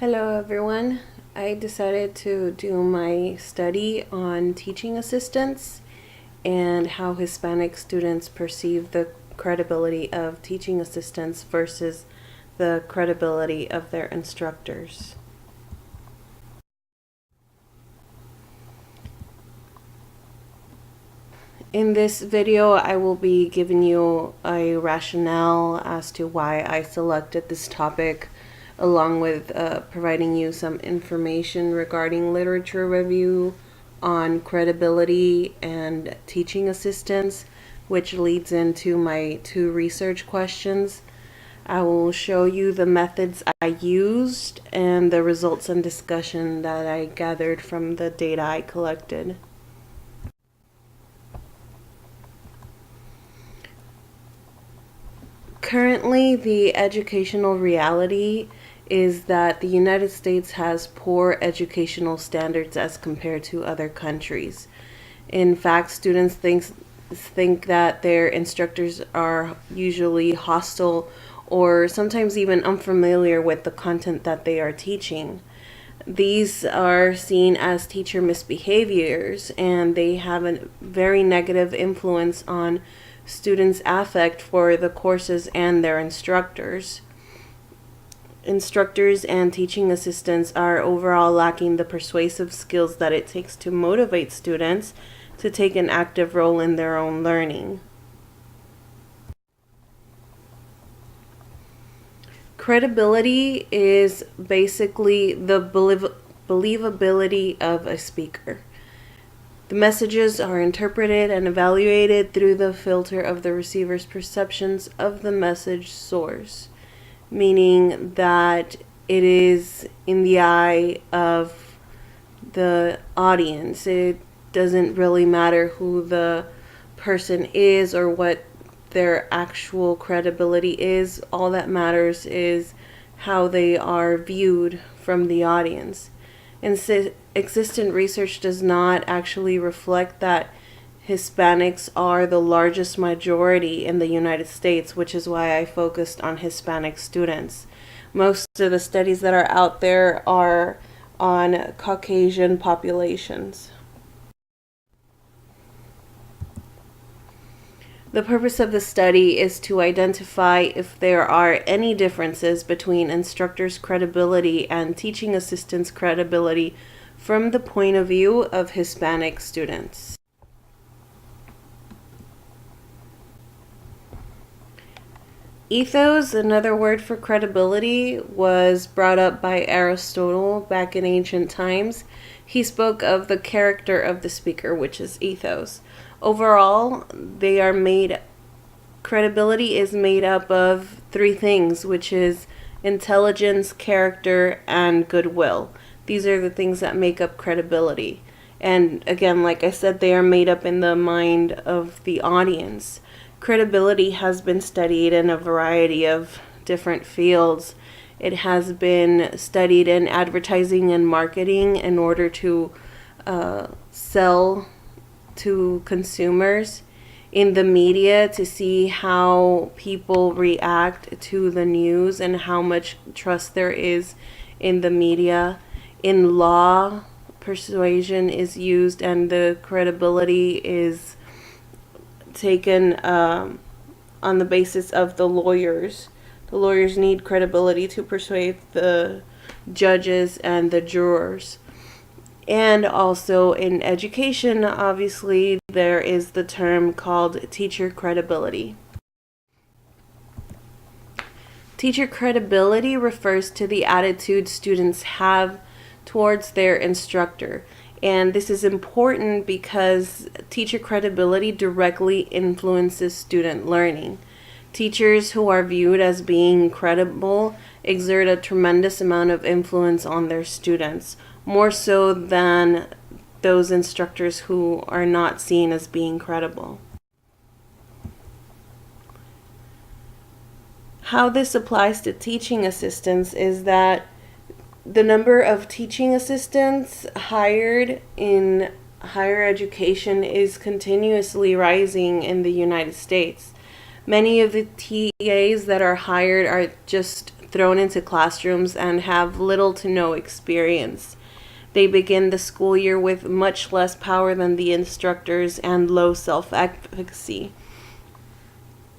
Hello everyone. I decided to do my study on teaching assistants and how Hispanic students perceive the credibility of teaching assistants versus the credibility of their instructors. In this video, I will be giving you a rationale as to why I selected this topic, along with providing you some information regarding literature review on credibility and teaching assistants, which leads into my two research questions. I will show you the methods I used and the results and discussion that I gathered from the data I collected. Currently, the educational reality is that the United States has poor educational standards as compared to other countries. In fact, students think that their instructors are usually hostile or sometimes even unfamiliar with the content that they are teaching. These are seen as teacher misbehaviors, and they have a very negative influence on students' affect for the courses and their instructors. Instructors and teaching assistants are overall lacking the persuasive skills that it takes to motivate students to take an active role in their own learning. Credibility is basically the believability of a speaker. The messages are interpreted and evaluated through the filter of the receiver's perceptions of the message source, meaning that it is in the eye of the audience. It doesn't really matter who the person is or what their actual credibility is. All that matters is how they are viewed from the audience. And existent research does not actually reflect that Hispanics are the largest majority in the United States, which is why I focused on Hispanic students. Most of the studies that are out there are on Caucasian populations. The purpose of the study is to identify if there are any differences between instructors' credibility and teaching assistants' credibility from the point of view of Hispanic students. Ethos, another word for credibility, was brought up by Aristotle back in ancient times. He spoke of the character of the speaker, which is ethos. Overall, credibility is made up of three things, which is intelligence, character, and goodwill. These are the things that make up credibility. And again, like I said, they are made up in the mind of the audience. Credibility has been studied in a variety of different fields. It has been studied in advertising and marketing in order to sell to consumers, in the media to see how people react to the news and how much trust there is in the media. In law, persuasion is used and the credibility is taken on the basis of the lawyers. The lawyers need credibility to persuade the judges and the jurors. And also in education, obviously, there is the term called teacher credibility. Teacher credibility refers to the attitude students have towards their instructor. And this is important because teacher credibility directly influences student learning. Teachers who are viewed as being credible exert a tremendous amount of influence on their students, more so than those instructors who are not seen as being credible. How this applies to teaching assistants is that the number of teaching assistants hired in higher education is continuously rising in the United States. Many of the TAs that are hired are just thrown into classrooms and have little to no experience. They begin the school year with much less power than the instructors and low self-efficacy.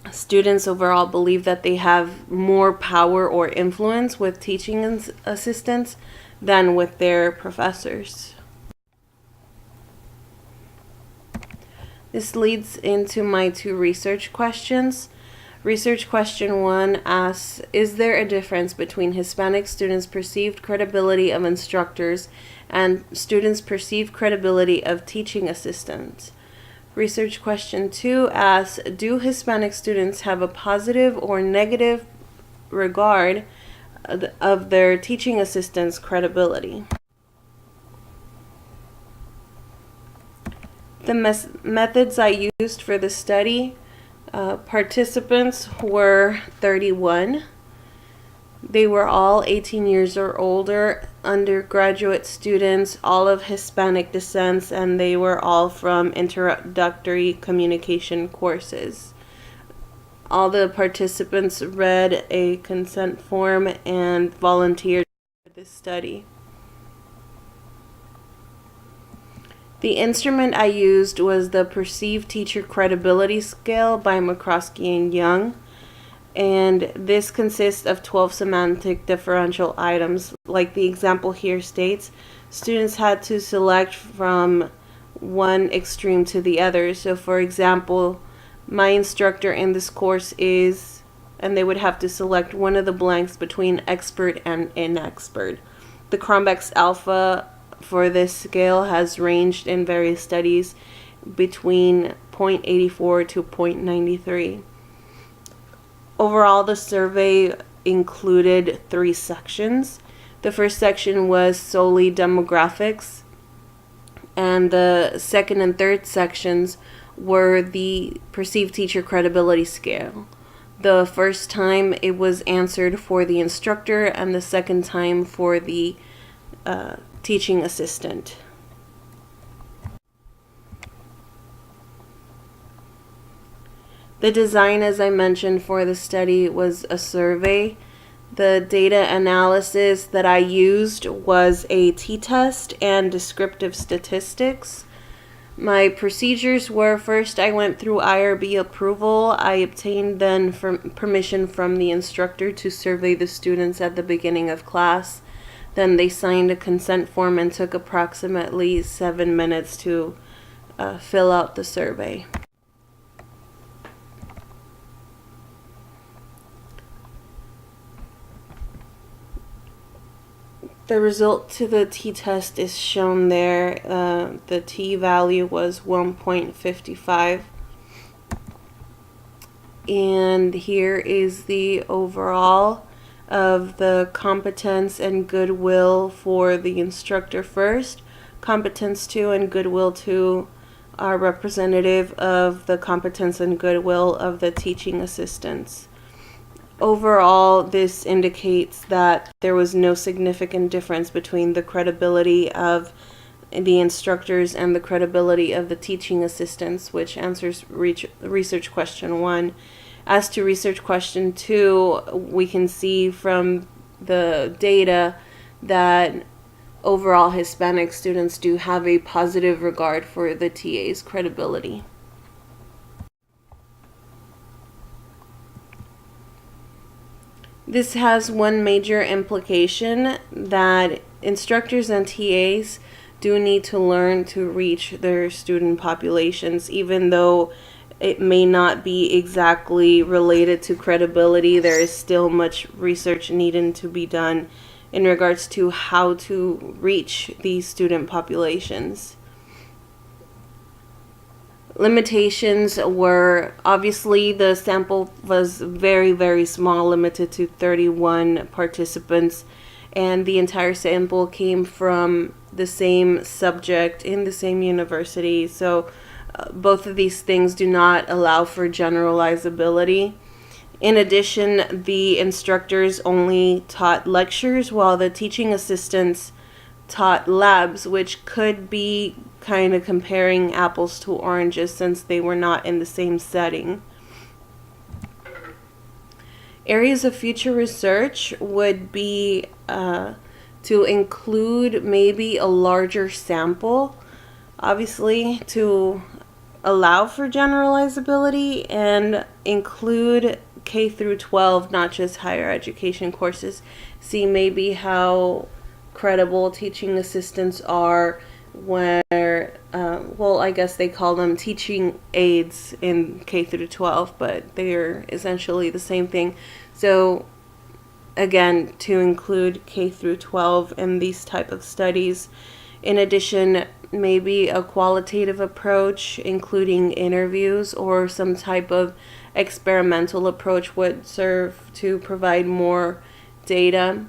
Students overall believe that they have more power or influence with teaching assistants than with their professors. This leads into my 2 research questions. Research question 1 asks, is there a difference between Hispanic students' perceived credibility of instructors and students' perceived credibility of teaching assistants? Research question 2 asks, do Hispanic students have a positive or negative regard of their teaching assistants' credibility? The methods I used for the study, participants were 31. They were all 18 years or older, undergraduate students, all of Hispanic descent, and they were all from introductory communication courses. All the participants read a consent form and volunteered for this study. The instrument I used was the Perceived Teacher Credibility Scale by McCroskey and Young, and this consists of 12 semantic differential items. Like the example here states, students had to select from one extreme to the other. So for example, my instructor in this course is, and they would have to select one of the blanks between expert and inexpert. The Cronbach's alpha for this scale has ranged in various studies between 0.84 to 0.93. Overall, the survey included 3 sections. The first section was solely demographics, and the second and third sections were the Perceived Teacher Credibility Scale. The first time it was answered for the instructor, and the second time for the teaching assistant. The design, as I mentioned, for the study was a survey. The data analysis that I used was a t-test and descriptive statistics. My procedures were, first I went through IRB approval. I obtained then permission from the instructor to survey the students at the beginning of class. Then they signed a consent form and took approximately 7 minutes to fill out the survey. The result to the t-test is shown there. The t-value was 1.55. And here is the overall of the competence and goodwill for the instructor first. Competence 2 and goodwill 2 are representative of the competence and goodwill of the teaching assistants. Overall, this indicates that there was no significant difference between the credibility of the instructors and the credibility of the teaching assistants, which answers research question 1. As to research question 2, we can see from the data that overall Hispanic students do have a positive regard for the TA's credibility. This has one major implication, that instructors and TAs do need to learn to reach their student populations, even though it may not be exactly related to credibility. There is still much research needing to be done in regards to how to reach these student populations. Limitations were, obviously the sample was very, very small, limited to 31 participants, and the entire sample came from the same subject in the same university. So both of these things do not allow for generalizability. In addition, the instructors only taught lectures while the teaching assistants taught labs, which could be kind of comparing apples to oranges since they were not in the same setting. Areas of future research would be to include maybe a larger sample, obviously, to allow for generalizability, and include K through 12, not just higher education courses. See maybe how credible teaching assistants are where, well, I guess they call them teaching aides in K through 12, but they're essentially the same thing. So again, to include K through 12 in these type of studies. In addition, maybe a qualitative approach, including interviews or some type of experimental approach, would serve to provide more data.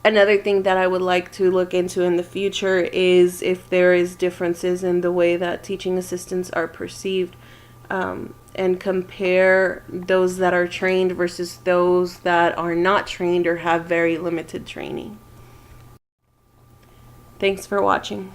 Another thing that I would like to look into in the future is if there is differences in the way that teaching assistants are perceived, and compare those that are trained versus those that are not trained or have very limited training. Thanks for watching.